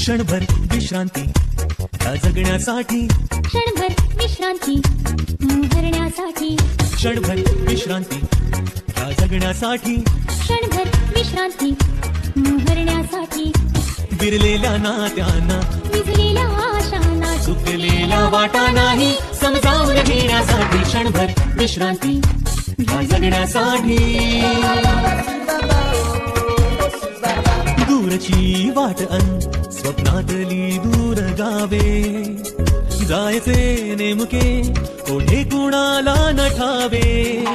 क्षणभर विश्रांती या जगण्यासाठी, क्षणभर विश्रांती हरण्यासाठी, क्षणभर विश्रांती या जगण्यासाठी, क्षणभर विश्रांती हरण्यासाठी, विरलेल्या नात्यांना, विझलेल्या आशांना, चुकलेल्या वाटा नाही समजावून घेण्यासाठी, क्षणभर विश्रांती या जगण्यासाठी. दूरची वाट स्वप्नातली दूर गावे, जायचे नेमके कोठे कुणाला न ठावे.